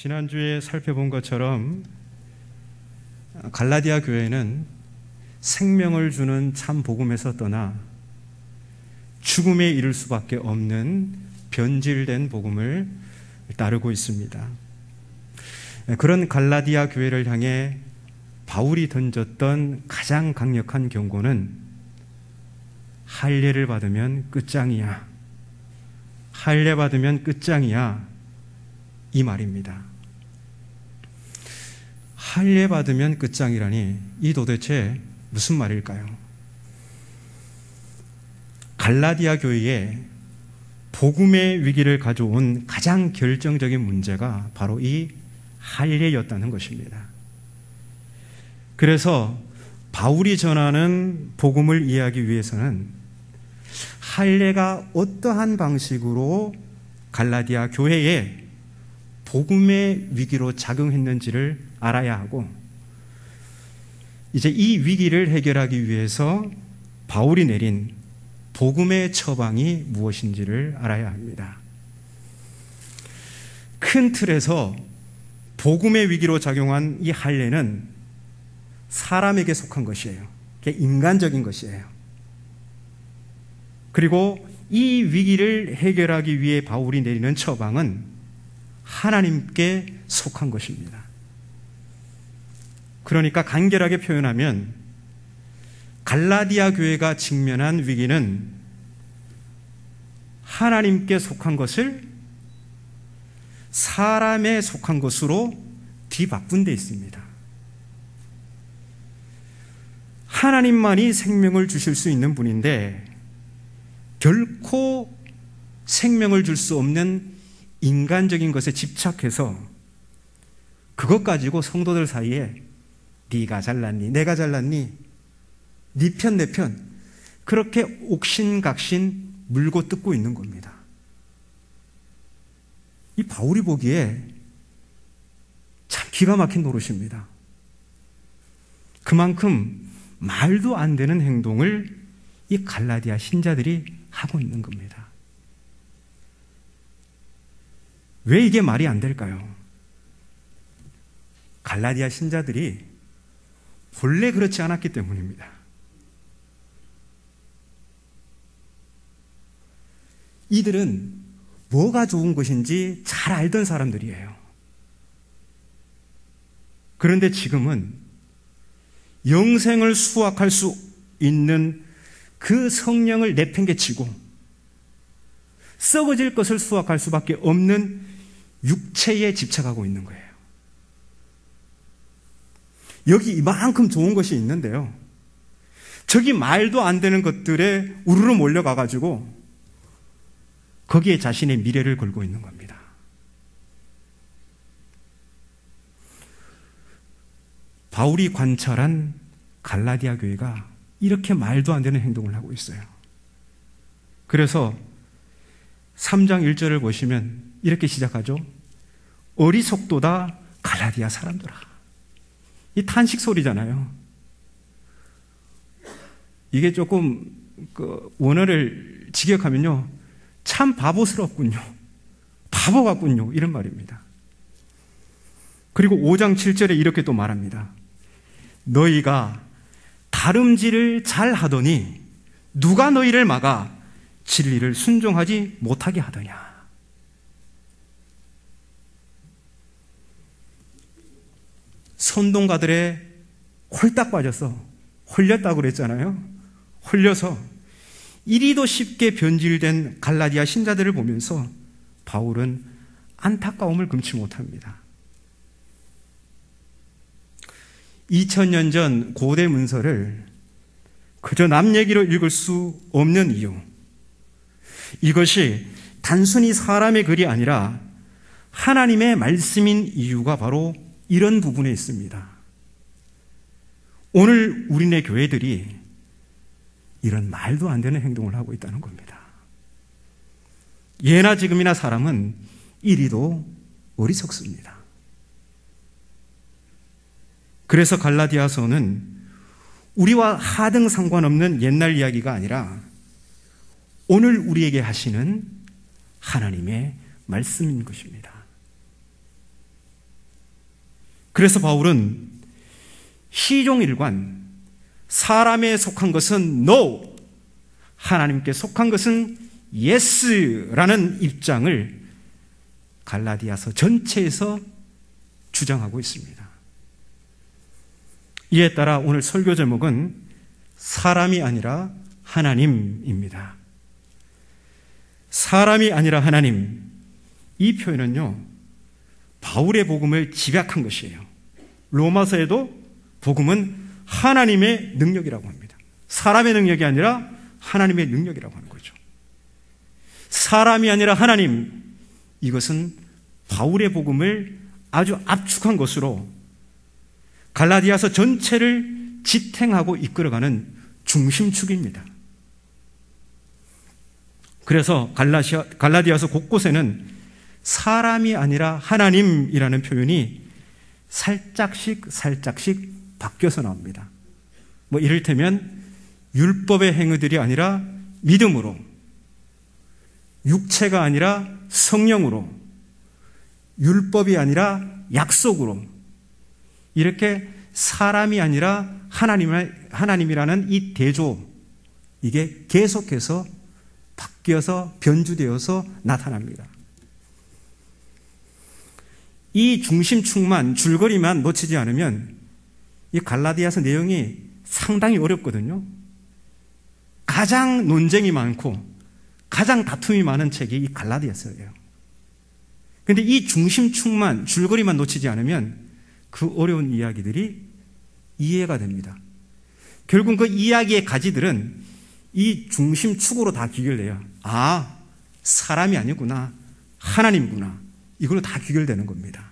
지난주에 살펴본 것처럼 갈라디아 교회는 생명을 주는 참 복음에서 떠나 죽음에 이를 수밖에 없는 변질된 복음을 따르고 있습니다. 그런 갈라디아 교회를 향해 바울이 던졌던 가장 강력한 경고는 할례를 받으면 끝장이야. 할례 받으면 끝장이야. 이 말입니다. 할례 받으면 끝장이라니 이 도대체 무슨 말일까요? 갈라디아 교회에 복음의 위기를 가져온 가장 결정적인 문제가 바로 이 할례였다는 것입니다. 그래서 바울이 전하는 복음을 이해하기 위해서는 할례가 어떠한 방식으로 갈라디아 교회에 복음의 위기로 작용했는지를 알아야 하고, 이제 이 위기를 해결하기 위해서 바울이 내린 복음의 처방이 무엇인지를 알아야 합니다. 큰 틀에서 복음의 위기로 작용한 이 할례는 사람에게 속한 것이에요. 인간적인 것이에요. 그리고 이 위기를 해결하기 위해 바울이 내리는 처방은 하나님께 속한 것입니다. 그러니까 간결하게 표현하면 갈라디아 교회가 직면한 위기는 하나님께 속한 것을 사람에 속한 것으로 뒤바꾼 데 있습니다. 하나님만이 생명을 주실 수 있는 분인데 결코 생명을 줄 수 없는 인간적인 것에 집착해서 그것 가지고 성도들 사이에 네가 잘났니? 내가 잘났니? 네 편, 내 편, 그렇게 옥신각신 물고 뜯고 있는 겁니다. 이 바울이 보기에 참 기가 막힌 노릇입니다. 그만큼 말도 안 되는 행동을 이 갈라디아 신자들이 하고 있는 겁니다. 왜 이게 말이 안 될까요? 갈라디아 신자들이 본래 그렇지 않았기 때문입니다. 이들은 뭐가 좋은 것인지 잘 알던 사람들이에요. 그런데 지금은 영생을 수확할 수 있는 그 성령을 내팽개치고 썩어질 것을 수확할 수밖에 없는 육체에 집착하고 있는 거예요. 여기 이만큼 좋은 것이 있는데요, 저기 말도 안 되는 것들에 우르르 몰려가가지고 거기에 자신의 미래를 걸고 있는 겁니다. 바울이 관찰한 갈라디아 교회가 이렇게 말도 안 되는 행동을 하고 있어요. 그래서 3장 1절을 보시면 이렇게 시작하죠. 어리석도다 갈라디아 사람들아. 이 탄식 소리잖아요. 이게 조금 원어를 직역하면요, 참 바보스럽군요, 바보 같군요, 이런 말입니다. 그리고 5장 7절에 이렇게 또 말합니다. 너희가 다름질을 잘 하더니 누가 너희를 막아 진리를 순종하지 못하게 하더냐. 선동가들의 홀딱 빠져서 홀렸다고 그랬잖아요. 홀려서 이리도 쉽게 변질된 갈라디아 신자들을 보면서 바울은 안타까움을 금치 못합니다. 2000년 전 고대 문서를 그저 남 얘기로 읽을 수 없는 이유, 이것이 단순히 사람의 글이 아니라 하나님의 말씀인 이유가 바로 이런 부분에 있습니다. 오늘 우리네 교회들이 이런 말도 안 되는 행동을 하고 있다는 겁니다. 예나 지금이나 사람은 이리도 어리석습니다. 그래서 갈라디아서는 우리와 하등 상관없는 옛날 이야기가 아니라 오늘 우리에게 하시는 하나님의 말씀인 것입니다. 그래서 바울은 시종일관 사람에 속한 것은 no, 하나님께 속한 것은 yes라는 입장을 갈라디아서 전체에서 주장하고 있습니다. 이에 따라 오늘 설교 제목은 사람이 아니라 하나님입니다. 사람이 아니라 하나님, 이 표현은요, 바울의 복음을 집약한 것이에요. 로마서에도 복음은 하나님의 능력이라고 합니다. 사람의 능력이 아니라 하나님의 능력이라고 하는 거죠. 사람이 아니라 하나님, 이것은 바울의 복음을 아주 압축한 것으로 갈라디아서 전체를 지탱하고 이끌어가는 중심축입니다. 그래서 갈라디아서 곳곳에는 사람이 아니라 하나님이라는 표현이 살짝씩 바뀌어서 나옵니다. 뭐 이를테면 율법의 행위들이 아니라 믿음으로, 육체가 아니라 성령으로, 율법이 아니라 약속으로, 이렇게 사람이 아니라 하나님이라는 이 대조, 이게 계속해서 바뀌어서 변주되어서 나타납니다. 이 중심축만, 줄거리만 놓치지 않으면 이 갈라디아서 내용이 상당히 어렵거든요. 가장 논쟁이 많고 가장 다툼이 많은 책이 이 갈라디아서예요. 그런데 이 중심축만, 줄거리만 놓치지 않으면 그 어려운 이야기들이 이해가 됩니다. 결국 그 이야기의 가지들은 이 중심축으로 다 귀결돼요. 아, 사람이 아니구나, 하나님구나, 이걸로 다 귀결되는 겁니다.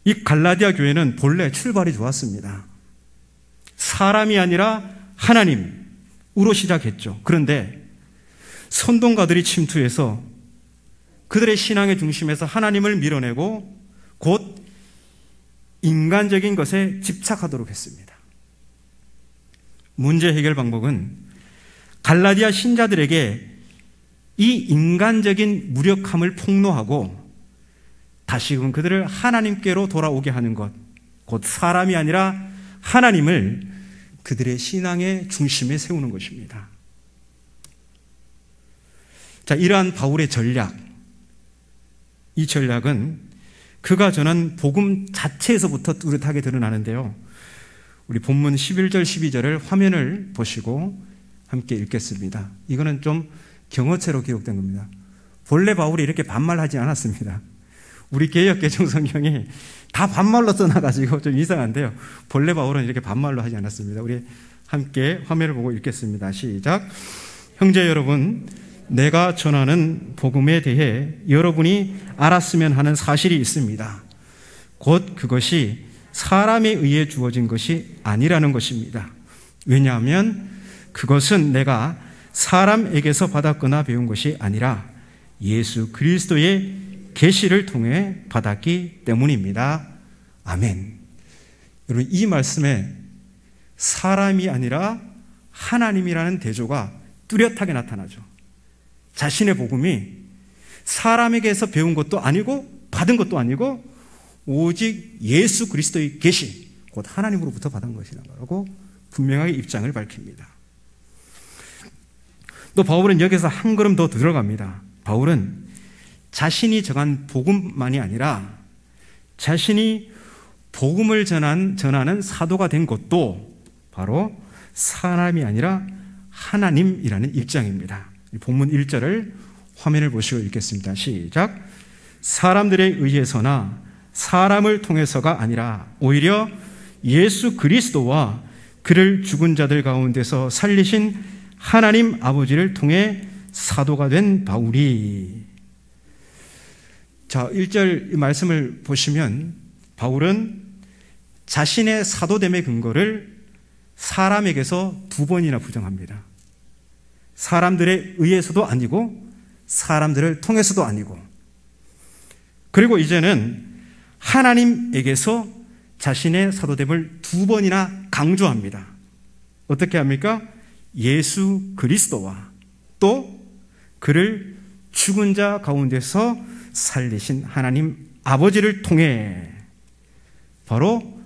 이 갈라디아 교회는 본래 출발이 좋았습니다. 사람이 아니라 하나님으로 시작했죠. 그런데 선동가들이 침투해서 그들의 신앙의 중심에서 하나님을 밀어내고 곧 인간적인 것에 집착하도록 했습니다. 문제 해결 방법은 갈라디아 신자들에게 이 인간적인 무력함을 폭로하고 다시금 그들을 하나님께로 돌아오게 하는 것, 곧 사람이 아니라 하나님을 그들의 신앙의 중심에 세우는 것입니다. 자, 이러한 바울의 전략, 이 전략은 그가 전한 복음 자체에서부터 뚜렷하게 드러나는데요. 우리 본문 11절 12절을 화면을 보시고 함께 읽겠습니다. 이거는 좀 경어체로 기록된 겁니다. 본래 바울이 이렇게 반말하지 않았습니다. 우리 개역개정 성경이 다 반말로 써놔가지고 좀 이상한데요. 본래 바울은 이렇게 반말로 하지 않았습니다. 우리 함께 화면을 보고 읽겠습니다. 시작. 형제 여러분, 내가 전하는 복음에 대해 여러분이 알았으면 하는 사실이 있습니다. 곧 그것이 사람에 의해 주어진 것이 아니라는 것입니다. 왜냐하면 그것은 내가 사람에게서 받았거나 배운 것이 아니라 예수 그리스도의 계시를 통해 받았기 때문입니다. 아멘. 여러분, 이 말씀에 사람이 아니라 하나님이라는 대조가 뚜렷하게 나타나죠. 자신의 복음이 사람에게서 배운 것도 아니고 받은 것도 아니고 오직 예수 그리스도의 계시, 곧 하나님으로부터 받은 것이라고 분명하게 입장을 밝힙니다. 또 바울은 여기서 한 걸음 더 들어갑니다. 바울은 자신이 정한 복음만이 아니라 자신이 복음을 전하는 사도가 된 것도 바로 사람이 아니라 하나님이라는 입장입니다. 본문 1절을 화면을 보시고 읽겠습니다. 시작. 사람들에 의해서나 사람을 통해서가 아니라 오히려 예수 그리스도와 그를 죽은 자들 가운데서 살리신 하나님 아버지를 통해 사도가 된 바울이. 자, 1절 말씀을 보시면 바울은 자신의 사도됨의 근거를 사람에게서 두 번이나 부정합니다. 사람들에 의해서도 아니고 사람들을 통해서도 아니고, 그리고 이제는 하나님에게서 자신의 사도됨을 두 번이나 강조합니다. 어떻게 합니까? 예수 그리스도와 또 그를 죽은 자 가운데서 살리신 하나님 아버지를 통해 바로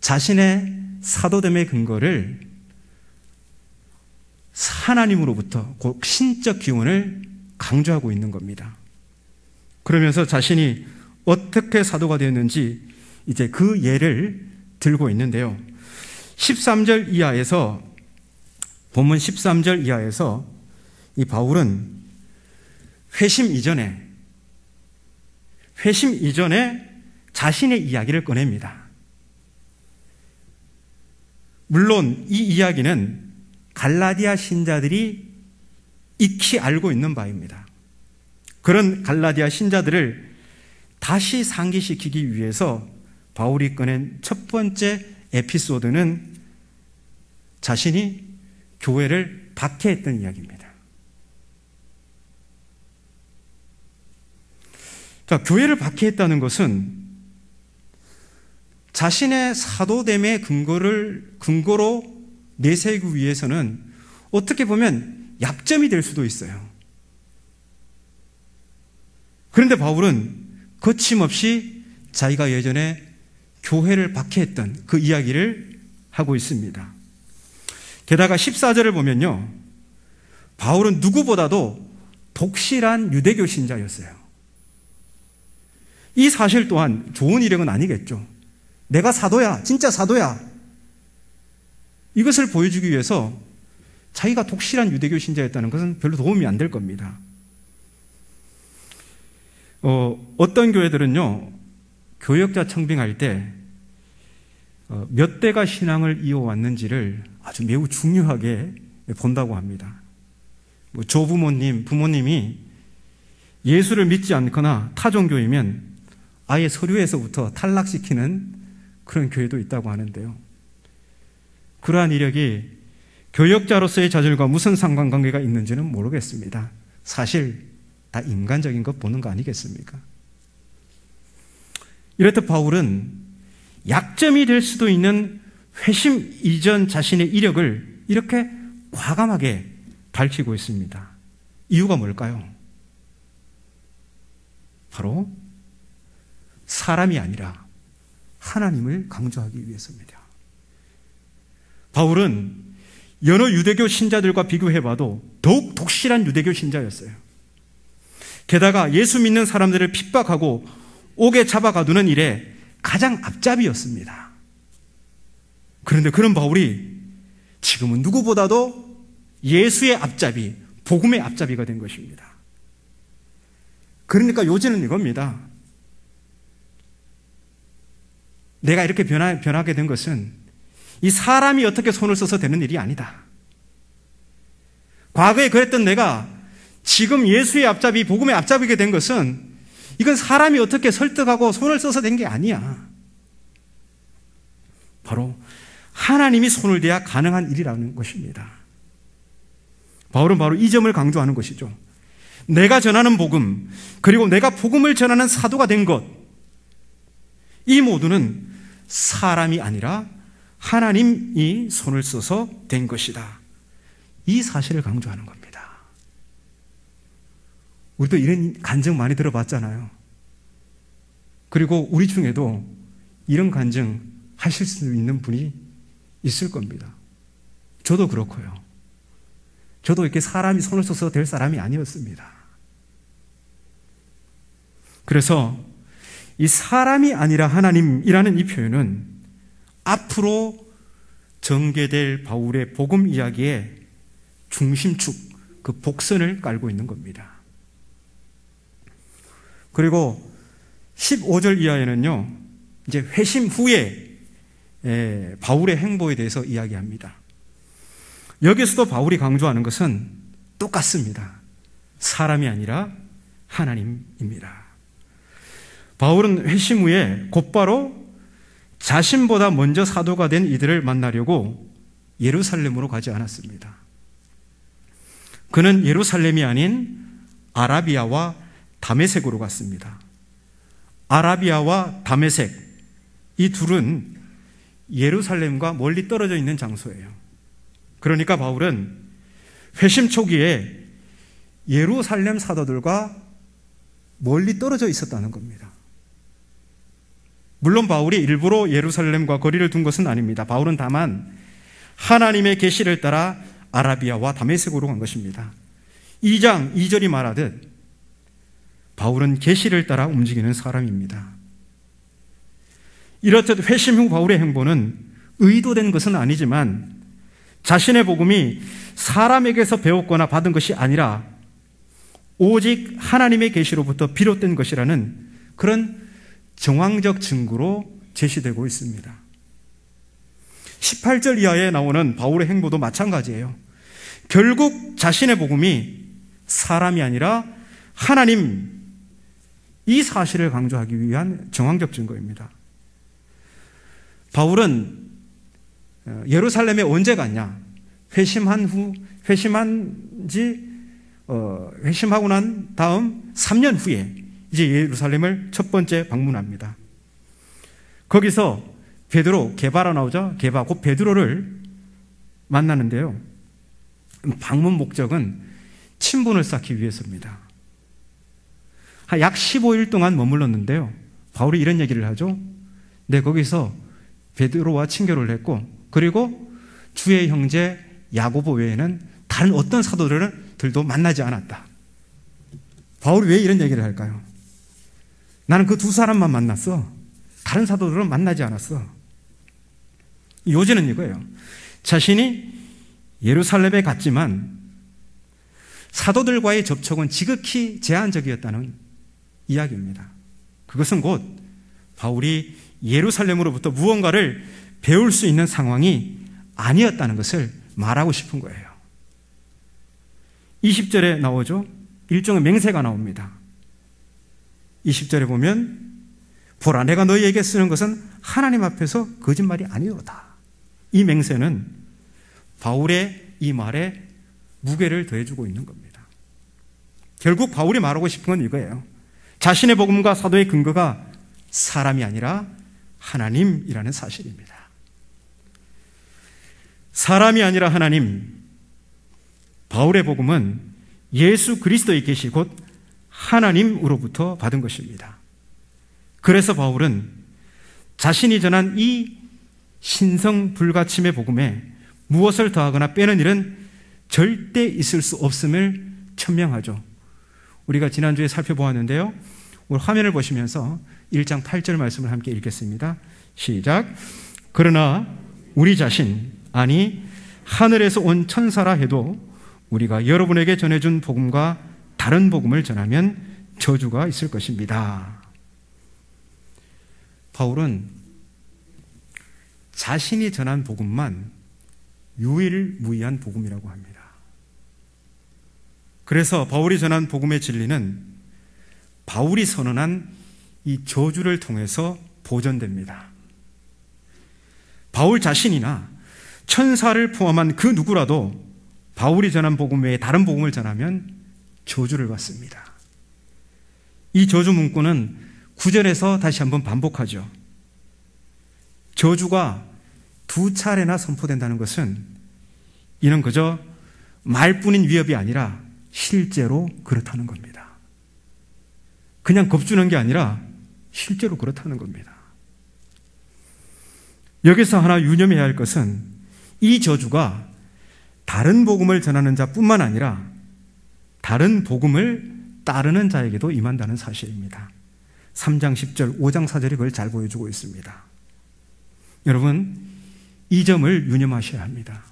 자신의 사도됨의 근거를 하나님으로부터 그 신적 기원을 강조하고 있는 겁니다. 그러면서 자신이 어떻게 사도가 되었는지 이제 그 예를 들고 있는데요. 13절 이하에서, 본문 13절 이하에서 이 바울은 회심 이전에 자신의 이야기를 꺼냅니다. 물론 이 이야기는 갈라디아 신자들이 익히 알고 있는 바입니다. 그런 갈라디아 신자들을 다시 상기시키기 위해서 바울이 꺼낸 첫 번째 에피소드는 자신이 교회를 박해했던 이야기입니다. 자, 교회를 박해했다는 것은 자신의 사도됨의 근거로 내세우기 위해서는 어떻게 보면 약점이 될 수도 있어요. 그런데 바울은 거침없이 자기가 예전에 교회를 박해했던 그 이야기를 하고 있습니다. 게다가 14절을 보면요, 바울은 누구보다도 독실한 유대교 신자였어요. 이 사실 또한 좋은 이력은 아니겠죠. 내가 사도야, 진짜 사도야, 이것을 보여주기 위해서 자기가 독실한 유대교 신자였다는 것은 별로 도움이 안 될 겁니다. 어떤 교회들은요, 교역자 청빙할 때 몇 대가 신앙을 이어왔는지를 아주 매우 중요하게 본다고 합니다. 조부모님, 부모님이 예수를 믿지 않거나 타종교이면 아예 서류에서부터 탈락시키는 그런 교회도 있다고 하는데요. 그러한 이력이 교역자로서의 자질과 무슨 상관관계가 있는지는 모르겠습니다. 사실 다 인간적인 것 보는 거 아니겠습니까? 이렇듯 바울은 약점이 될 수도 있는 회심 이전 자신의 이력을 이렇게 과감하게 밝히고 있습니다. 이유가 뭘까요? 바로 사람이 아니라 하나님을 강조하기 위해서입니다. 바울은 여러 유대교 신자들과 비교해봐도 더욱 독실한 유대교 신자였어요. 게다가 예수 믿는 사람들을 핍박하고 옥에 잡아가두는 일에 가장 앞잡이였습니다. 그런데 그런 바울이 지금은 누구보다도 예수의 앞잡이, 복음의 앞잡이가 된 것입니다. 그러니까 요지는 이겁니다. 내가 이렇게 변하게 된 것은 이 사람이 어떻게 손을 써서 되는 일이 아니다. 과거에 그랬던 내가 지금 예수의 앞잡이, 복음의 앞잡이게 된 것은 이건 사람이 어떻게 설득하고 손을 써서 된 게 아니야. 바로 하나님이 손을 대야 가능한 일이라는 것입니다. 바울은 바로 이 점을 강조하는 것이죠. 내가 전하는 복음, 그리고 내가 복음을 전하는 사도가 된 것, 이 모두는 사람이 아니라 하나님이 손을 써서 된 것이다. 이 사실을 강조하는 겁니다. 우리도 이런 간증 많이 들어봤잖아요. 그리고 우리 중에도 이런 간증 하실 수 있는 분이 있을 겁니다. 저도 그렇고요. 저도 이렇게 사람이 손을 써서 될 사람이 아니었습니다. 그래서 이 사람이 아니라 하나님이라는 이 표현은 앞으로 전개될 바울의 복음 이야기의 중심축, 그 복선을 깔고 있는 겁니다. 그리고 15절 이하에는요, 이제 회심 후에 바울의 행보에 대해서 이야기합니다. 여기서도 바울이 강조하는 것은 똑같습니다. 사람이 아니라 하나님입니다. 바울은 회심 후에 곧바로 자신보다 먼저 사도가 된 이들을 만나려고 예루살렘으로 가지 않았습니다. 그는 예루살렘이 아닌 아라비아와 다메섹으로 갔습니다. 아라비아와 다메섹, 이 둘은 예루살렘과 멀리 떨어져 있는 장소예요. 그러니까 바울은 회심 초기에 예루살렘 사도들과 멀리 떨어져 있었다는 겁니다. 물론 바울이 일부러 예루살렘과 거리를 둔 것은 아닙니다. 바울은 다만 하나님의 계시를 따라 아라비아와 다메섹으로 간 것입니다. 2장 2절이 말하듯 바울은 계시를 따라 움직이는 사람입니다. 이렇듯 회심 후 바울의 행보는 의도된 것은 아니지만 자신의 복음이 사람에게서 배웠거나 받은 것이 아니라 오직 하나님의 계시로부터 비롯된 것이라는 그런 정황적 증거로 제시되고 있습니다. 18절 이하에 나오는 바울의 행보도 마찬가지예요. 결국 자신의 복음이 사람이 아니라 하나님, 이 사실을 강조하기 위한 정황적 증거입니다. 바울은 예루살렘에 언제 갔냐? 회심하고 난 다음 3년 후에 이제 예루살렘을 첫 번째 방문합니다. 거기서 베드로, 게바라 나오죠? 게바, 곧 베드로를 만나는데요. 방문 목적은 친분을 쌓기 위해서입니다. 약 15일 동안 머물렀는데요. 바울이 이런 얘기를 하죠. 네, 거기서 베드로와 친교를 했고, 그리고 주의 형제 야고보 외에는 다른 어떤 사도들도 만나지 않았다. 바울이 왜 이런 얘기를 할까요? 나는 그 두 사람만 만났어. 다른 사도들은 만나지 않았어. 요지는 이거예요. 자신이 예루살렘에 갔지만 사도들과의 접촉은 지극히 제한적이었다는 이야기입니다. 그것은 곧 바울이 예루살렘으로부터 무언가를 배울 수 있는 상황이 아니었다는 것을 말하고 싶은 거예요. 20절에 나오죠. 일종의 맹세가 나옵니다. 20절에 보면 보라, 내가 너희에게 쓰는 것은 하나님 앞에서 거짓말이 아니로다. 이 맹세는 바울의 이 말에 무게를 더해주고 있는 겁니다. 결국 바울이 말하고 싶은 건 이거예요. 자신의 복음과 사도의 근거가 사람이 아니라 하나님이라는 사실입니다. 사람이 아니라 하나님, 바울의 복음은 예수 그리스도의 계시 곧 하나님으로부터 받은 것입니다. 그래서 바울은 자신이 전한 이 신성 불가침의 복음에 무엇을 더하거나 빼는 일은 절대 있을 수 없음을 천명하죠. 우리가 지난주에 살펴보았는데요. 오늘 화면을 보시면서 1장 8절 말씀을 함께 읽겠습니다. 시작. 그러나 우리 자신, 아니 하늘에서 온 천사라 해도 우리가 여러분에게 전해준 복음과 다른 복음을 전하면 저주가 있을 것입니다. 바울은 자신이 전한 복음만 유일무이한 복음이라고 합니다. 그래서 바울이 전한 복음의 진리는 바울이 선언한 이 저주를 통해서 보존됩니다. 바울 자신이나 천사를 포함한 그 누구라도 바울이 전한 복음 외에 다른 복음을 전하면 저주를 받습니다. 이 저주 문구는 9절에서 다시 한번 반복하죠. 저주가 2차례나 선포된다는 것은 이는 그저 말뿐인 위협이 아니라 실제로 그렇다는 겁니다. 그냥 겁주는 게 아니라 실제로 그렇다는 겁니다. 여기서 하나 유념해야 할 것은 이 저주가 다른 복음을 전하는 자뿐만 아니라 다른 복음을 따르는 자에게도 임한다는 사실입니다. 3장 10절, 5장 4절이 그걸 잘 보여주고 있습니다. 여러분, 이 점을 유념하셔야 합니다.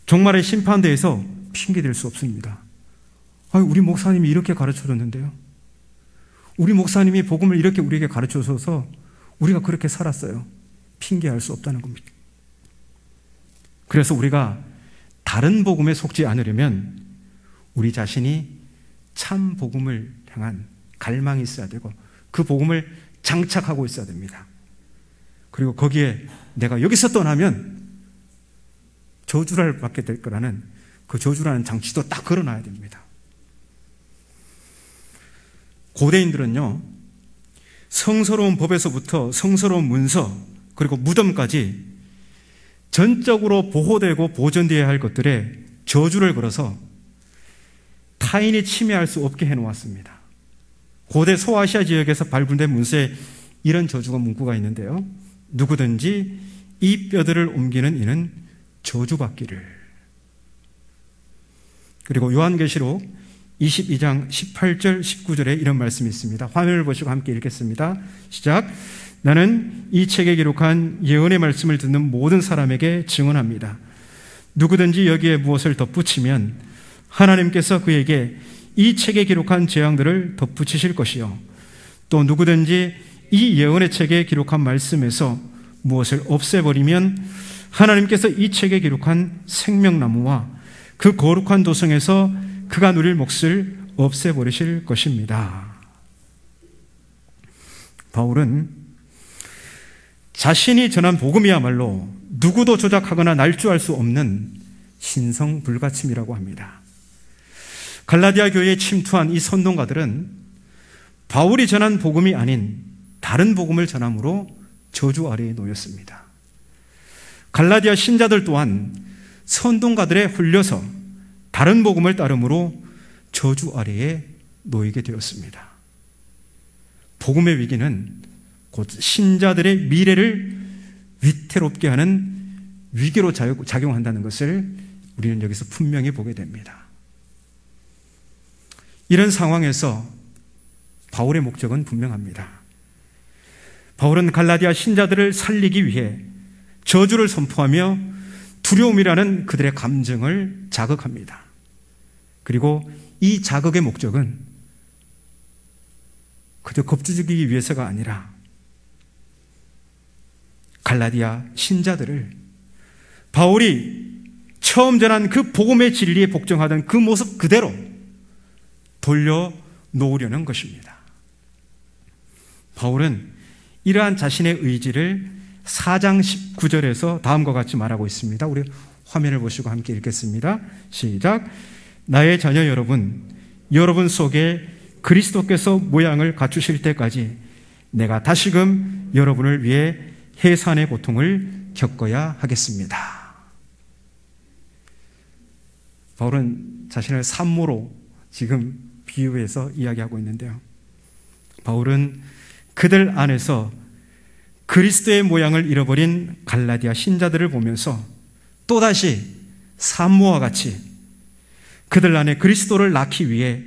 종말의 심판대에서 핑계댈 수 없습니다. 우리 목사님이 이렇게 가르쳐줬는데요. 우리 목사님이 복음을 이렇게 우리에게 가르쳐줘서 우리가 그렇게 살았어요. 핑계할 수 없다는 겁니다. 그래서 우리가 다른 복음에 속지 않으려면 우리 자신이 참 복음을 향한 갈망이 있어야 되고 그 복음을 장착하고 있어야 됩니다. 그리고 거기에 내가 여기서 떠나면 저주를 받게 될 거라는 그 저주라는 장치도 딱 걸어놔야 됩니다. 고대인들은요, 성스러운 법에서부터 성스러운 문서 그리고 무덤까지 전적으로 보호되고 보존되어야 할 것들에 저주를 걸어서 타인이 침해할 수 없게 해놓았습니다. 고대 소아시아 지역에서 발굴된 문서에 이런 저주가 문구가 있는데요. 누구든지 이 뼈들을 옮기는 이는 저주받기를. 그리고 요한계시록 22장 18절 19절에 이런 말씀이 있습니다. 화면을 보시고 함께 읽겠습니다. 시작. 나는 이 책에 기록한 예언의 말씀을 듣는 모든 사람에게 증언합니다. 누구든지 여기에 무엇을 덧붙이면 하나님께서 그에게 이 책에 기록한 재앙들을 덧붙이실 것이요, 또 누구든지 이 예언의 책에 기록한 말씀에서 무엇을 없애버리면 하나님께서 이 책에 기록한 생명나무와 그 거룩한 도성에서 그가 누릴 몫을 없애버리실 것입니다. 바울은 자신이 전한 복음이야말로 누구도 조작하거나 날조할 수 없는 신성불가침이라고 합니다. 갈라디아 교회에 침투한 이 선동가들은 바울이 전한 복음이 아닌 다른 복음을 전함으로 저주 아래에 놓였습니다. 갈라디아 신자들 또한 선동가들에 홀려서 다른 복음을 따름으로 저주 아래에 놓이게 되었습니다. 복음의 위기는 곧 신자들의 미래를 위태롭게 하는 위기로 작용한다는 것을 우리는 여기서 분명히 보게 됩니다. 이런 상황에서 바울의 목적은 분명합니다. 바울은 갈라디아 신자들을 살리기 위해 저주를 선포하며 두려움이라는 그들의 감정을 자극합니다. 그리고 이 자극의 목적은 그저 겁주기 위해서가 아니라 갈라디아 신자들을 바울이 처음 전한 그 복음의 진리에 복종하던 그 모습 그대로 돌려놓으려는 것입니다. 바울은 이러한 자신의 의지를 4장 19절에서 다음과 같이 말하고 있습니다. 우리 화면을 보시고 함께 읽겠습니다. 시작. 나의 자녀 여러분 속에 그리스도께서 모양을 갖추실 때까지 내가 다시금 여러분을 위해 해산의 고통을 겪어야 하겠습니다. 바울은 자신을 산모로 지금 비유해서 이야기하고 있는데요. 바울은 그들 안에서 그리스도의 모양을 잃어버린 갈라디아 신자들을 보면서 또다시 산모와 같이 그들 안에 그리스도를 낳기 위해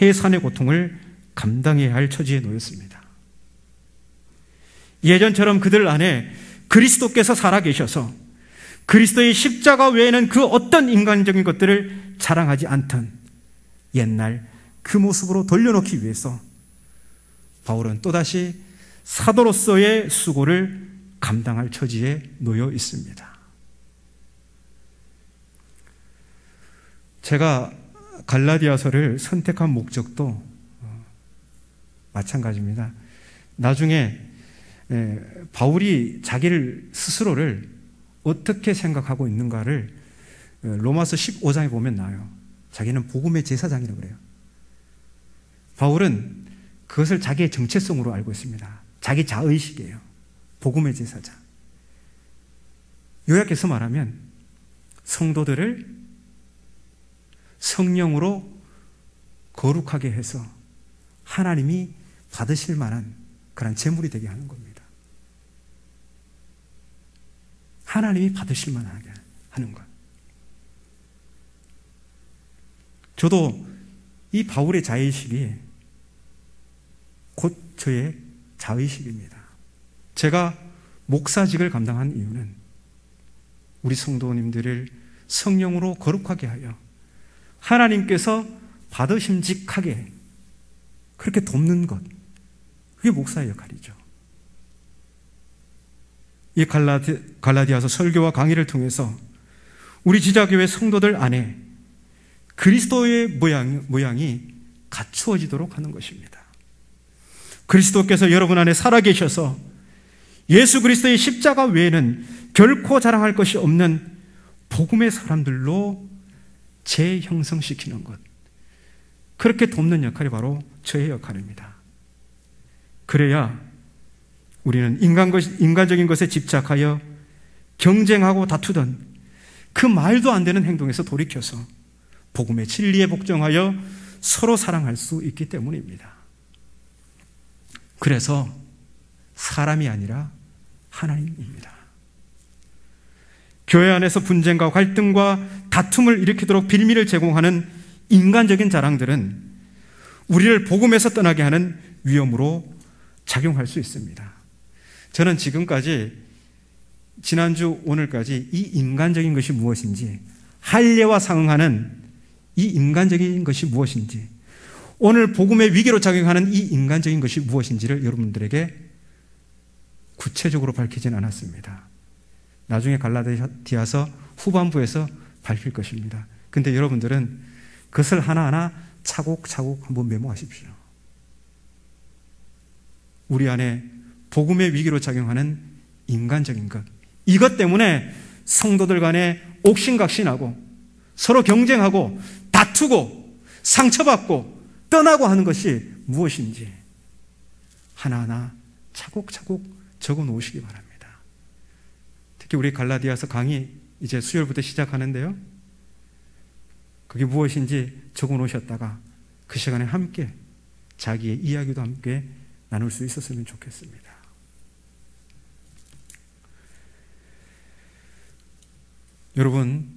해산의 고통을 감당해야 할 처지에 놓였습니다. 예전처럼 그들 안에 그리스도께서 살아계셔서 그리스도의 십자가 외에는 그 어떤 인간적인 것들을 자랑하지 않던 옛날 그 모습으로 돌려놓기 위해서 바울은 또다시 사도로서의 수고를 감당할 처지에 놓여 있습니다. 제가 갈라디아서를 선택한 목적도 마찬가지입니다. 나중에 바울이 자기를 스스로를 어떻게 생각하고 있는가를 로마서 15장에 보면 나와요. 자기는 복음의 제사장이라고 그래요. 바울은 그것을 자기의 정체성으로 알고 있습니다. 자기 자의식이에요. 복음의 제사장. 요약해서 말하면 성도들을 성령으로 거룩하게 해서 하나님이 받으실 만한 그런 제물이 되게 하는 겁니다. 하나님이 받으실 만하게 하는 것. 저도 이 바울의 자의식이 곧 저의 자의식입니다. 제가 목사직을 감당한 이유는 우리 성도님들을 성령으로 거룩하게 하여 하나님께서 받으심직하게 그렇게 돕는 것, 그게 목사의 역할이죠. 이 갈라디아서 설교와 강의를 통해서 우리 지자교회 성도들 안에 그리스도의 모양이 갖추어지도록 하는 것입니다. 그리스도께서 여러분 안에 살아계셔서 예수 그리스도의 십자가 외에는 결코 자랑할 것이 없는 복음의 사람들로 재형성시키는 것, 그렇게 돕는 역할이 바로 저의 역할입니다. 그래야 우리는 인간적인 것에 집착하여 경쟁하고 다투던 그 말도 안 되는 행동에서 돌이켜서 복음의 진리에 복종하여 서로 사랑할 수 있기 때문입니다. 그래서 사람이 아니라 하나님입니다. 교회 안에서 분쟁과 갈등과 다툼을 일으키도록 빌미를 제공하는 인간적인 자랑들은 우리를 복음에서 떠나게 하는 위험으로 작용할 수 있습니다. 저는 지금까지 지난주 오늘까지 이 인간적인 것이 무엇인지, 할례와 상응하는 이 인간적인 것이 무엇인지, 오늘 복음의 위기로 작용하는 이 인간적인 것이 무엇인지를 여러분들에게 구체적으로 밝히진 않았습니다. 나중에 갈라디아서 후반부에서 밝힐 것입니다. 근데 여러분들은 그것을 하나하나 차곡차곡 한번 메모하십시오. 우리 안에 복음의 위기로 작용하는 인간적인 것, 이것 때문에 성도들 간에 옥신각신하고 서로 경쟁하고 다투고 상처받고 떠나고 하는 것이 무엇인지 하나하나 차곡차곡 적어 놓으시기 바랍니다. 특히 우리 갈라디아서 강의 이제 수요일부터 시작하는데요, 그게 무엇인지 적어 놓으셨다가 그 시간에 함께 자기의 이야기도 함께 나눌 수 있었으면 좋겠습니다. 여러분,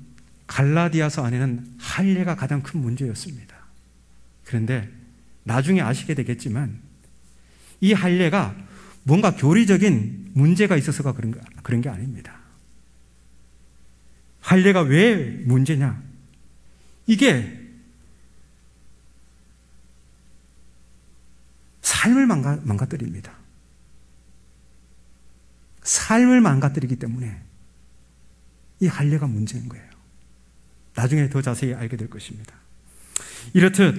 갈라디아서 안에는 할례가 가장 큰 문제였습니다. 그런데 나중에 아시게 되겠지만 이 할례가 뭔가 교리적인 문제가 있어서가 그런 게 아닙니다. 할례가 왜 문제냐? 이게 삶을 망가뜨립니다. 삶을 망가뜨리기 때문에 이 할례가 문제인 거예요. 나중에 더 자세히 알게 될 것입니다. 이렇듯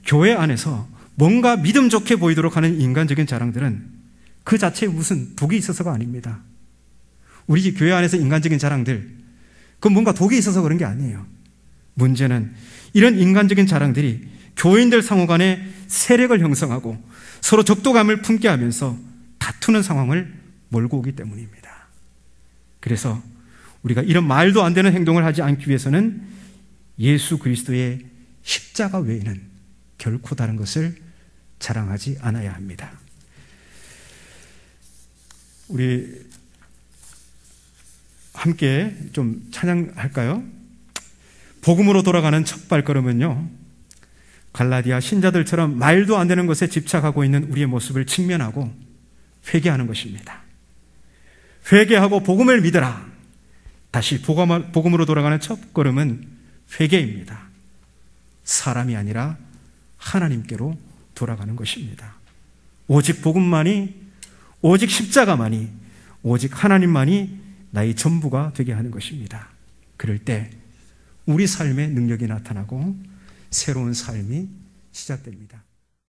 교회 안에서 뭔가 믿음 좋게 보이도록 하는 인간적인 자랑들은 그 자체에 무슨 독이 있어서가 아닙니다. 우리 교회 안에서 인간적인 자랑들, 그건 뭔가 독이 있어서 그런 게 아니에요. 문제는 이런 인간적인 자랑들이 교인들 상호 간에 세력을 형성하고 서로 적도감을 품게 하면서 다투는 상황을 몰고 오기 때문입니다. 그래서 우리가 이런 말도 안 되는 행동을 하지 않기 위해서는 예수 그리스도의 십자가 외에는 결코 다른 것을 자랑하지 않아야 합니다. 우리 함께 좀 찬양할까요? 복음으로 돌아가는 첫 발걸음은요, 갈라디아 신자들처럼 말도 안 되는 것에 집착하고 있는 우리의 모습을 직면하고 회개하는 것입니다. 회개하고 복음을 믿어라. 다시 복음으로 돌아가는 첫 걸음은 회개입니다. 사람이 아니라 하나님께로 돌아가는 것입니다. 오직 복음만이, 오직 십자가만이, 오직 하나님만이 나의 전부가 되게 하는 것입니다. 그럴 때 우리 삶의 능력이 나타나고 새로운 삶이 시작됩니다.